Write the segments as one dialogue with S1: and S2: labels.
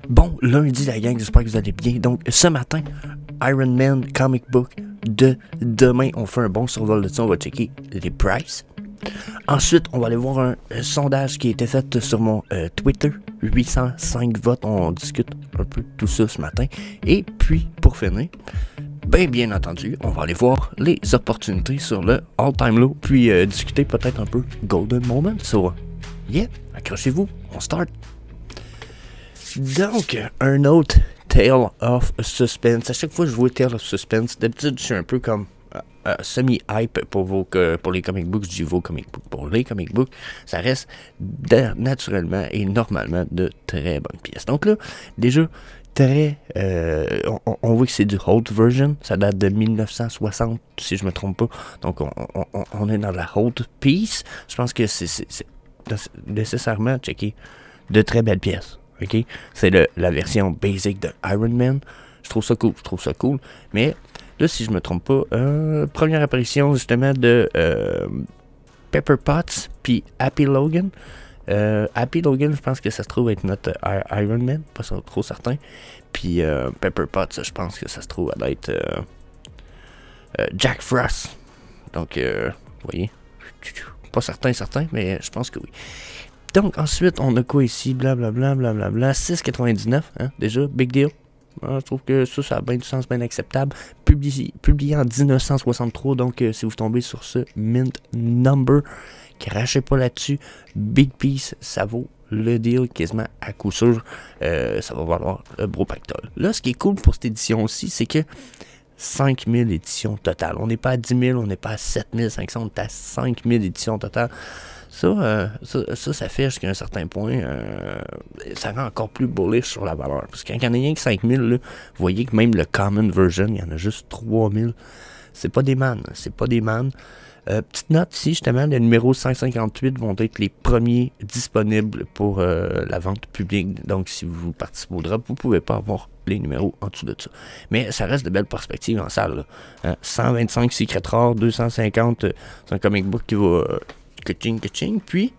S1: Bon lundi la gang, j'espère que vous allez bien. Donc ce matin, Iron Man Comic Book de demain, on fait un bon survol de ça, on va checker les prices. Ensuite, on va aller voir un sondage qui a été fait sur mon Twitter. 805 votes, on discute un peu de tout ça ce matin. Et puis, pour finir, bien entendu, on va aller voir les opportunités sur le all-time low. Puis discuter peut-être un peu Golden Moment. So, yeah, accrochez-vous, on start. Donc, un autre Tale of Suspense. À chaque fois que je vois Tale of Suspense, d'habitude, je suis un peu comme semi-hype pour les comic books. Je dis vos comic books. Pour les comic books, ça reste naturellement et normalement de très bonnes pièces. Donc là, déjà, on voit que c'est du old version. Ça date de 1960, si je me trompe pas. Donc, on est dans la old piece. Je pense que c'est nécessairement checker de très belles pièces. Okay? C'est la version basic de Iron Man. Je trouve ça cool. Mais là, si je me trompe pas, première apparition justement de Pepper Potts puis Happy Logan. Happy Logan, je pense que ça se trouve être notre Iron Man, pas trop certain. Puis Pepper Potts, je pense que ça se trouve être Jack Frost. Donc, vous voyez, pas certain, mais je pense que oui. Donc, ensuite, on a quoi ici? Blablabla, 6,99, hein, déjà, big deal. Je trouve que ça a bien du sens, bien acceptable. Publié en 1963, donc si vous tombez sur ce mint number, crachez pas là-dessus. Big piece, ça vaut le deal quasiment à coup sûr. Ça va valoir le gros pactole. Là, ce qui est cool pour cette édition aussi, c'est que 5000 éditions totales. On n'est pas à 10 000, on n'est pas à 7500, on est à 5000 éditions totales. Ça fait jusqu'à un certain point, ça rend encore plus bullish sur la valeur. Parce que quand il y en a rien que 5000, là, vous voyez que même le common version, il y en a juste 3000. C'est pas des man. Petite note ici, justement, les numéros 158 vont être les premiers disponibles pour la vente publique. Donc, si vous participez au drop, vous ne pouvez pas avoir les numéros en dessous de ça. Mais ça reste de belles perspectives en salle. Là. 125 Secret Rare, 250, c'est un comic book qui va... Kaching. Puis,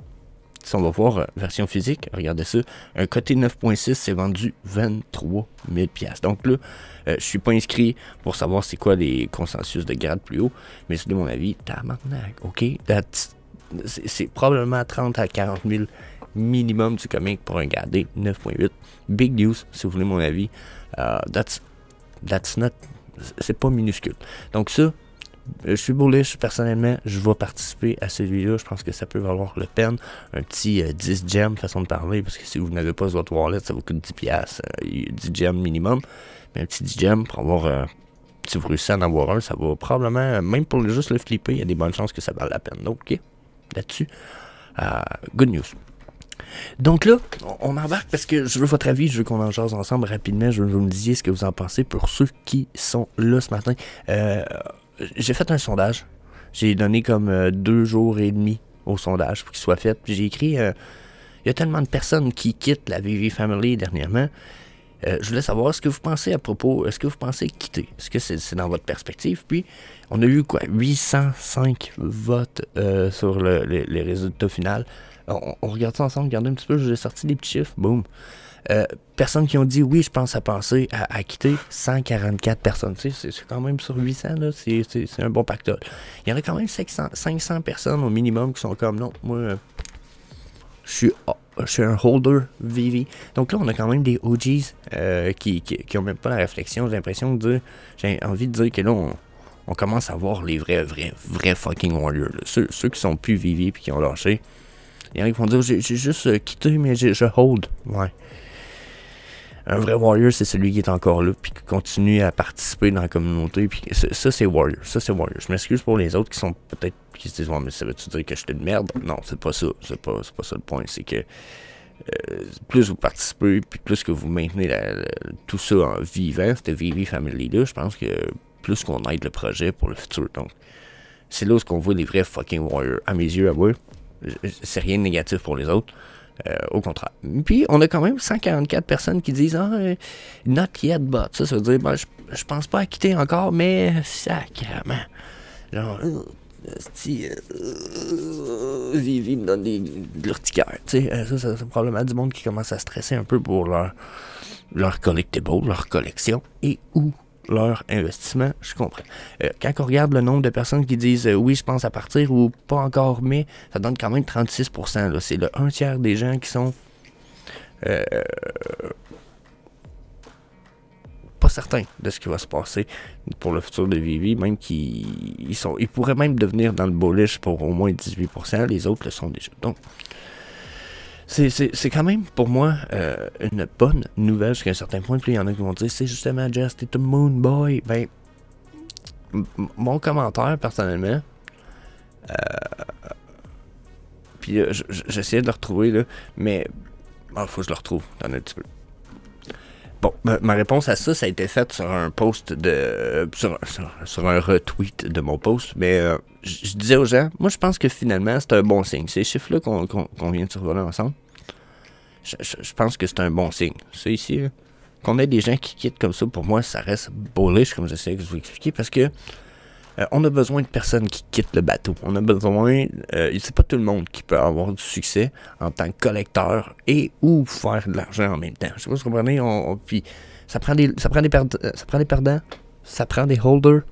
S1: si on va voir version physique, regardez ça, un côté 9.6, c'est vendu 23 000 $. Donc là, je suis pas inscrit pour savoir c'est quoi les consensus de grade plus haut, mais c'est de mon avis, tabarnak, ok? C'est probablement 30 à 40 000 minimum du comic pour un gradé 9.8. Big news, si vous voulez mon avis. That's not... C'est pas minuscule. Donc ça, je suis bullish, personnellement, je vais participer à celui-là, je pense que ça peut valoir le peine, un petit 10 gems, façon de parler, parce que si vous n'avez pas votre wallet, ça vous coûte 10$, 10 gems minimum, mais un petit 10 gems pour avoir, si vous réussissez à en avoir un, ça va probablement, même pour juste le flipper, il y a des bonnes chances que ça vaille la peine, donc ok, là-dessus, good news. Donc là, on embarque parce que je veux votre avis, je veux qu'on en jase ensemble rapidement, je veux que vous me disiez ce que vous en pensez pour ceux qui sont là ce matin. J'ai fait un sondage. J'ai donné comme 2 jours et demi au sondage pour qu'il soit fait. Puis j'ai écrit, il y a tellement de personnes qui quittent la VV Family dernièrement. Je voulais savoir ce que vous pensez à propos. Est-ce que vous pensez quitter? Est-ce que c'est dans votre perspective? Puis on a eu quoi? 805 votes sur les résultats finaux. On regarde ça ensemble, regardez un petit peu, j'ai sorti des petits chiffres. Boum. Personnes qui ont dit oui, je pense à penser à quitter, 144 personnes. Tu sais, c'est quand même sur 800, là, c'est un bon pactole. Il y en a quand même 500 personnes au minimum qui sont comme non, moi, je suis un holder VV. Donc là, on a quand même des OGs qui ont même pas la réflexion. J'ai envie de dire que là, on commence à voir les vrais fucking warriors. Ceux qui sont plus VV et qui ont lâché. Il y en a qui vont dire j'ai juste quitté, mais je hold. Ouais. Un vrai warrior, c'est celui qui est encore là, puis qui continue à participer dans la communauté, puis ça c'est warrior, Je m'excuse pour les autres qui sont peut-être, qui se disent, ouais, mais ça veut-tu dire que j'étais de merde? Non, c'est pas ça, c'est pas ça le point, c'est que plus vous participez, puis plus que vous maintenez tout ça en vivant, cette VV Family-là, je pense que plus qu'on aide le projet pour le futur, donc c'est là où on voit les vrais fucking warriors, à mes yeux, à moi, c'est rien de négatif pour les autres. Au contraire. Puis, on a quand même 144 personnes qui disent not yet, but. Ça veut dire, je pense pas à quitter encore, mais sacrément. Genre, Vivi me donne de l'urticaire. Tu sais, ça, c'est probablement du monde qui commence à stresser un peu pour leur leur collectible, leur collection et ou leur investissement, je comprends. Quand on regarde le nombre de personnes qui disent oui, je pense à partir ou pas encore, mais ça donne quand même 36%. Là. C'est le 1/3 des gens qui sont pas certains de ce qui va se passer pour le futur de Vivi, même qu'ils pourraient même devenir dans le bullish pour au moins 18%, les autres le sont déjà. Donc, c'est quand même pour moi une bonne nouvelle jusqu'à un certain point. Puis il y en a qui vont dire c'est justement Jess, t'es un moon boy. Ben, mon commentaire personnellement, puis j'essayais de le retrouver là, mais faut que je le retrouve dans un petit peu. Bon, ma réponse à ça, ça a été faite sur un post sur un retweet de mon post, mais je disais aux gens, moi je pense que finalement c'est un bon signe. Ces chiffres-là qu'on vient de survoler ensemble, je pense que c'est un bon signe. C'est ici, là, qu'on ait des gens qui quittent comme ça, pour moi ça reste bullish, comme j'essaie de vous expliquer, parce que on a besoin de personnes qui quittent le bateau. On a besoin... c'est pas tout le monde qui peut avoir du succès en tant que collecteur et ou faire de l'argent en même temps. Je sais pas si vous comprenez. Puis ça prend des perdants, ça prend des holders,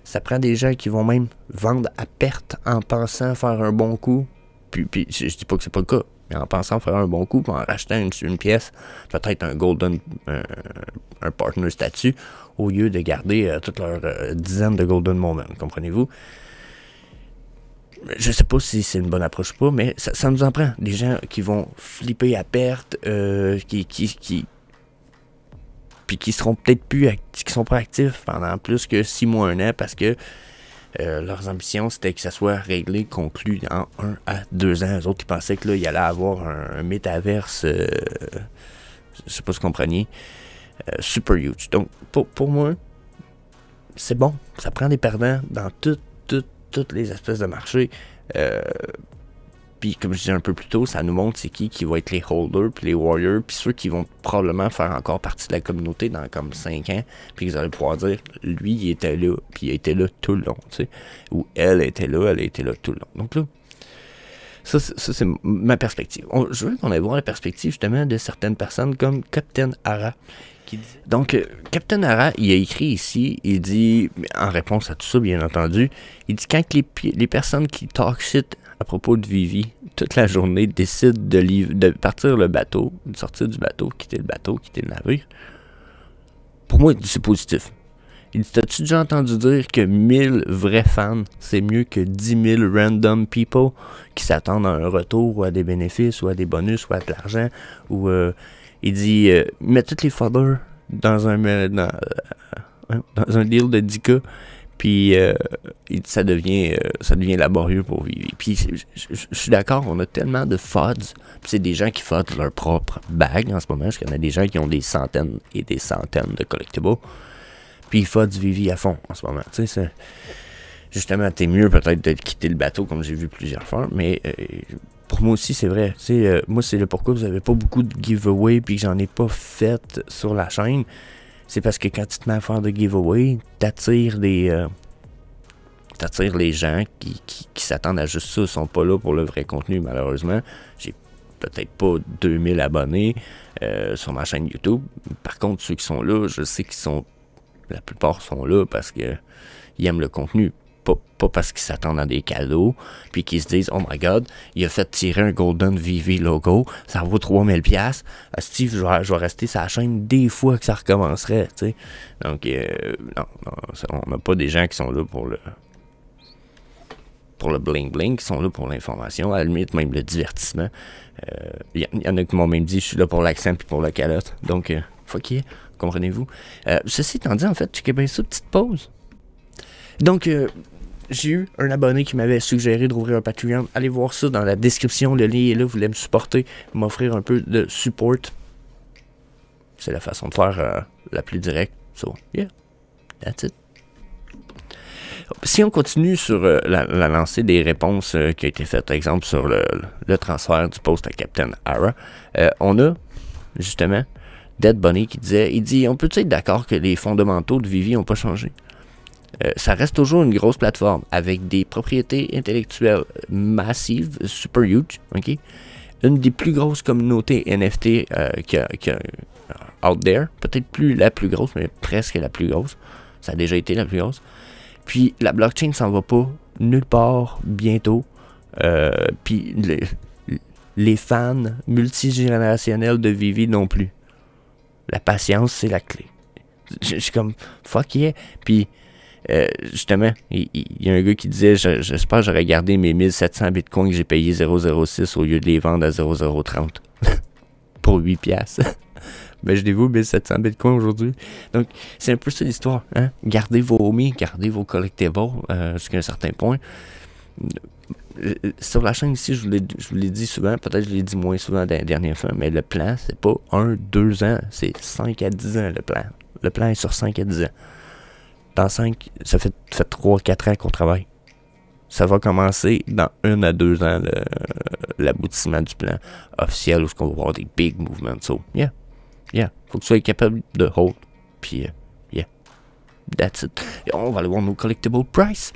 S1: ça prend des gens qui vont même vendre à perte en pensant faire un bon coup. Puis je dis pas que c'est pas le cas, mais en pensant faire un bon coup, en rachetant une pièce, peut-être un golden, un partner statut, au lieu de garder toutes leurs dizaines de golden moments, comprenez-vous? Je sais pas si c'est une bonne approche ou pas, mais ça nous en prend. Des gens qui vont flipper à perte, puis qui seront peut-être qui sont pas actifs pendant plus que 6 mois, 1 an, parce que leurs ambitions, c'était que ça soit réglé, conclu en 1 à 2 ans. Les autres, ils pensaient que là, il allait avoir un métaverse, je sais pas si vous compreniez, super huge. Donc, pour moi, c'est bon. Ça prend des perdants dans toutes les espèces de marché. Puis, comme je disais un peu plus tôt, ça nous montre c'est qui va être les holders, puis les warriors, puis ceux qui vont probablement faire encore partie de la communauté dans comme 5 ans, puis vous allez pouvoir dire, lui, il était là, puis il était là tout le long, tu sais. Ou elle était là tout le long. Donc là, ça c'est ma perspective. Je veux qu'on aille voir la perspective, justement, de certaines personnes comme Captain Hara. Donc, Captain Hara, il a écrit ici, il dit, en réponse à tout ça, bien entendu, il dit quand les personnes qui talk shit à propos de Vivi, toute la journée, décident de partir le bateau, de sortir du bateau, quitter le navire, pour moi, c'est positif. Il dit, t'as-tu déjà entendu dire que 1000 vrais fans, c'est mieux que 10 000 random people qui s'attendent à un retour, ou à des bénéfices, ou à des bonus, ou à de l'argent, ou... il dit, mets tous les followers dans un deal de 10K, puis ça devient laborieux pour vivre. Puis je suis d'accord, on a tellement de FODs, puis c'est des gens qui fodent leur propre bag en ce moment, parce qu'il y en a des gens qui ont des centaines et des centaines de collectibles, puis ils fodent Vivi à fond en ce moment. Tu sais, justement, t'es mieux peut-être de quitter le bateau, comme j'ai vu plusieurs fois, mais... pour moi aussi, c'est vrai. Moi, c'est le pourquoi vous n'avez pas beaucoup de giveaway puis que j'en ai pas fait sur la chaîne. C'est parce que quand tu te mets à faire de giveaway, t'attires les gens qui s'attendent à juste ça. Ils sont pas là pour le vrai contenu, malheureusement. J'ai peut-être pas 2000 abonnés sur ma chaîne YouTube. Par contre, ceux qui sont là, je sais la plupart sont là parce que ils aiment le contenu. Pas parce qu'ils s'attendent à des cadeaux, puis qu'ils se disent « Oh my God, il a fait tirer un Golden Vivi logo, ça vaut 3000$. Steve, je vais rester sur la chaîne des fois que ça recommencerait. » tu sais. Donc, non, on n'a pas des gens qui sont là pour le bling-bling, qui sont là pour l'information, à la limite même le divertissement. Il y en a qui m'ont même dit « Je suis là pour l'accent puis pour la calotte. » Donc, fuck yeah, comprenez-vous. Ceci étant dit, en fait, checkez bien ça, petite pause. Donc, j'ai eu un abonné qui m'avait suggéré d'ouvrir un Patreon. Allez voir ça dans la description. Le lien est là. Vous voulez me supporter, m'offrir un peu de support. C'est la façon de faire la plus directe. So, yeah, that's it. Si on continue sur la lancée des réponses qui a été faite, par exemple, sur le transfert du post à Captain Hara, on a, justement, Dead Bunny qui dit, on peut être d'accord que les fondamentaux de Vivi n'ont pas changé? Ça reste toujours une grosse plateforme avec des propriétés intellectuelles massives, super huge, ok? Une des plus grosses communautés NFT out there. Peut-être plus la plus grosse, mais presque la plus grosse. Ça a déjà été la plus grosse. Puis la blockchain s'en va pas nulle part bientôt. Puis les fans multigénérationnels de Vivi non plus. La patience, c'est la clé. Je suis comme, fuck yeah. Puis, justement, il y a un gars qui disait, j'espère que j'aurais gardé mes 1700 bitcoins que j'ai payé 0,06 au lieu de les vendre à 0,030 pour 8 piastres. Ben, je dévoue 1700 bitcoins aujourd'hui. Donc, c'est un peu ça l'histoire. Hein? Gardez vos homies, gardez vos collectibles jusqu'à un certain point. Sur la chaîne ici, je vous l'ai dit souvent, peut-être je l'ai dit moins souvent dans les dernières fois, mais le plan, c'est pas 1-2 ans, c'est 5 à 10 ans le plan. Le plan est sur 5 à 10 ans. Dans 5, ça fait 3-4 ans qu'on travaille. Ça va commencer dans 1 à 2 ans l'aboutissement du plan officiel où on va voir des big movements. So, yeah. Faut que tu sois capable de hold. Puis, yeah. That's it. Et on va aller voir nos collectible price.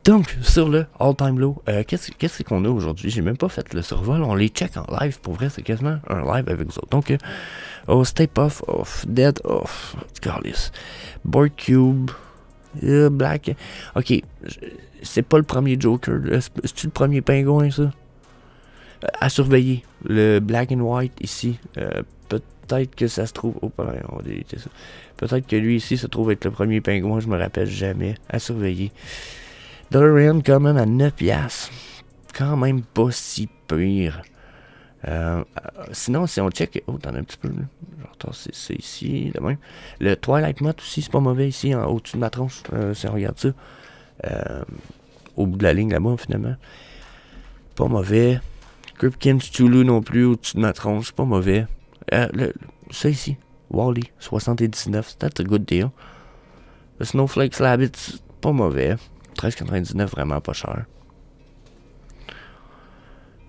S1: Donc, sur le all-time low, qu'est-ce qu'on a aujourd'hui? J'ai même pas fait le survol. On les check en live. Pour vrai, c'est quasiment un live avec vous autres. Donc, Stay Puft, Dead, Carlis, Board Cube, Black. Ok, c'est pas le premier Joker. C'est-tu le premier pingouin, ça? À surveiller. Le Black and White ici. Peut-être que ça se trouve. Oh, on va déliter ça. Peut-être que lui ici se trouve être le premier pingouin. Je me rappelle jamais. À surveiller. DeLorean Common à 9 piastres. Quand même pas si pire. Sinon, si on check. Oh, t'en as un petit peu. C'est ici. De même. Le Twilight Moth aussi, c'est pas mauvais ici, au-dessus de ma tronche. Si on regarde ça. Au bout de la ligne là-bas, finalement. Pas mauvais. Kripken Cthulhu non plus, au-dessus de ma tronche. C'est pas mauvais. Ça ici. Wally, 79. That's a good deal. Le Snowflake Slabbit, c'est pas mauvais. 13,99, vraiment pas cher.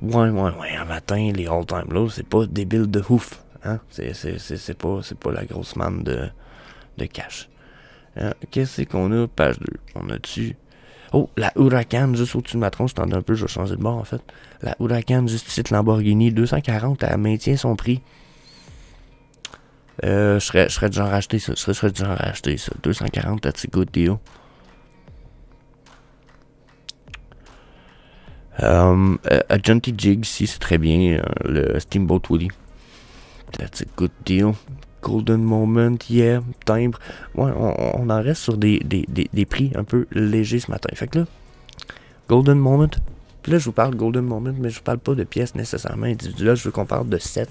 S1: Ouais, un matin, les all-time lows, c'est pas débile de ouf. Hein? C'est pas la grosse manne de cash. Qu'est-ce qu'on a? Page 2. On a-tu... Oh, la Huracan, juste au-dessus de ma tronche, je t'en ai un peu, je vais changer de bord, en fait. La Huracan, juste ici, de Lamborghini, 240, elle maintient son prix. Je serais du genre à acheter ça. 240, that's a good deal. A Junty Jig ici, c'est très bien. Le Steamboat Willie. That's a good deal. Golden Moment, yeah. Timbre. Ouais, on en reste sur des prix un peu légers ce matin. Fait que là, Golden Moment. Puis là, je vous parle de Golden Moment, mais je vous parle pas de pièces nécessairement individuelles. Je veux qu'on parle de sets.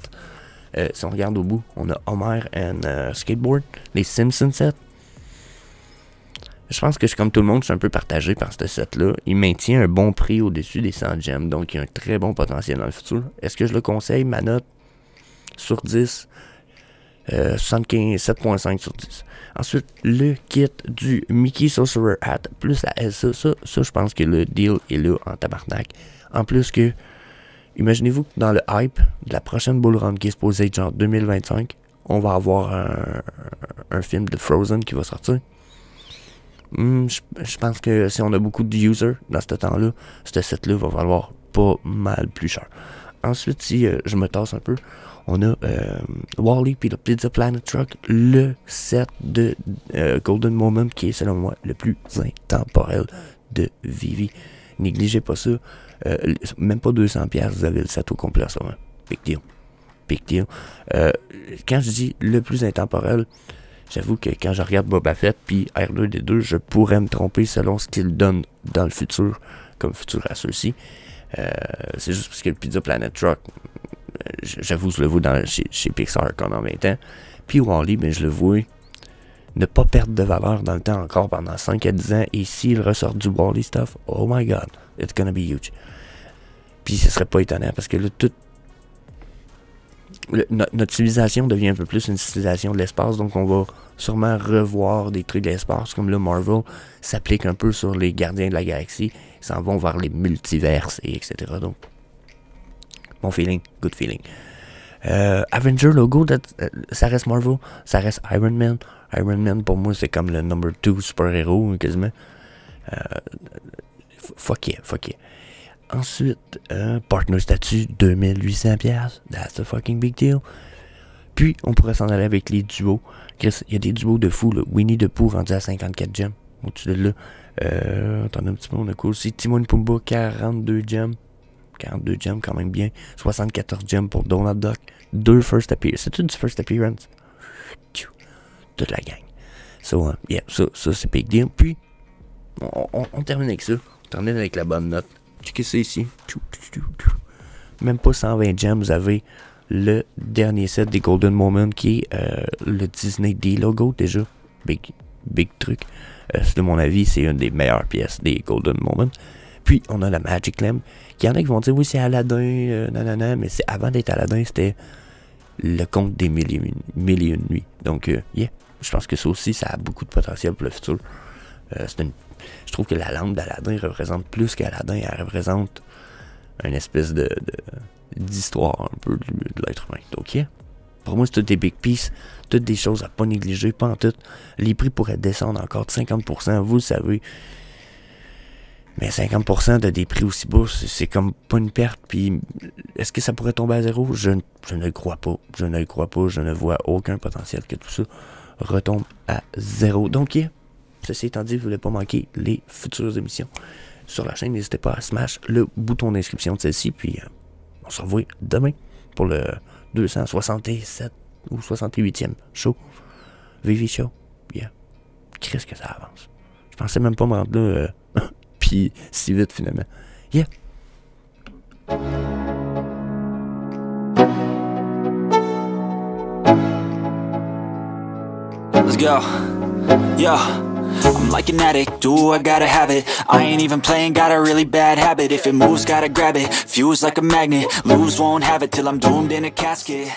S1: Si on regarde au bout, on a Homer and Skateboard. Les Simpsons sets. Je pense que je suis comme tout le monde, je suis un peu partagé par ce set-là. Il maintient un bon prix au-dessus des 100 gemmes, donc il y a un très bon potentiel dans le futur. Est-ce que je le conseille? Ma note sur 10, 7.5 sur 10. Ensuite, le kit du Mickey Sorcerer Hat plus la Elsa. Ça, je pense que le deal est là en tabarnak. En plus que, imaginez-vous que dans le hype de la prochaine Bull Run qui est supposée être genre 2025, on va avoir un film de Frozen qui va sortir. Je pense que si on a beaucoup de users dans ce temps-là, ce set-là va valoir pas mal plus cher. Ensuite, si je me tasse un peu, on a Wall-E puis le Pizza Planet Truck, le set de Golden Moment qui est selon moi le plus intemporel de Vivi. Négligez pas ça. Même pas 200$, vous avez le set au complet ça. Hein. Big deal. Big deal. Quand je dis le plus intemporel, j'avoue que quand je regarde Boba Fett puis R2D2, je pourrais me tromper selon ce qu'il donne dans le futur, comme futur à ceux-ci. C'est juste parce que le Pizza Planet Truck, j'avoue, je le vois chez Pixar comme en 20 ans. Puis Wall-E, ben, je le vois ne pas perdre de valeur dans le temps encore pendant 5 à 10 ans. Et s'il ressort du Wall-E stuff, oh my god, it's gonna be huge. Puis ce serait pas étonnant parce que là, notre civilisation devient un peu plus une civilisation de l'espace, donc on va sûrement revoir des trucs de l'espace, comme le Marvel s'applique un peu sur les gardiens de la galaxie, ils s'en vont vers les multiverses, et etc. Donc, bon feeling, good feeling. Avenger logo, ça reste Marvel, ça reste Iron Man. Iron Man, pour moi, c'est comme le number 2 super-héros, quasiment. Fuck yeah. Ensuite, partner statut, 2800$. That's a fucking big deal. Puis, on pourrait s'en aller avec les duos. Chris, il y a des duos de fou, là. Winnie the Pooh rendu à 54 gems. Au-dessus de là. Attendez un petit peu, on a quoi aussi? Timon Pumba, 42 gems. 42 gems, quand même bien. 74 gems pour Donald Duck. 2 first appearance. C'est tout du first appearance. Toute la gang. So, yeah, ça c'est big deal. Puis, on termine avec ça. On termine avec la bonne note. Checkez ça ici. Même pas 120 gems, vous avez le dernier set des Golden Moment qui est le Disney D-Logo déjà. Big truc. De mon avis, c'est une des meilleures pièces des Golden Moment. Puis, on a la Magic Lamp. Il y en a qui vont dire, oui, c'est Aladdin, nanana, mais avant d'être Aladdin, c'était le conte des mille et une nuits. Donc, yeah, je pense que ça aussi, ça a beaucoup de potentiel pour le futur. Je trouve que la lampe d'Aladdin représente plus qu'Aladdin. Elle représente une espèce d'histoire un peu de l'être humain. Donc, yeah. Pour moi, c'est toutes des big pieces, toutes des choses à pas négliger, pas en tout. Les prix pourraient descendre encore de 50%, vous le savez. Mais 50% de des prix aussi bas, c'est comme pas une perte. Puis, est-ce que ça pourrait tomber à zéro? Je ne le crois pas. Je ne le crois pas. Je ne vois aucun potentiel que tout ça retombe à zéro. Donc, yeah. Ceci étant dit, vous ne voulez pas manquer les futures émissions sur la chaîne. N'hésitez pas à smash le bouton d'inscription de celle-ci. Puis, on se revoit demain pour le 267 ou 68e show. Vivi Show. Yeah. Qu'est-ce que ça avance? Je pensais même pas me rendre là. Puis si vite finalement. Yeah.
S2: Let's go. Yeah. I'm like an addict, do I gotta have it. I ain't even playing, got a really bad habit. If it moves, gotta grab it. Fuse like a magnet, lose, won't have it till I'm doomed in a casket.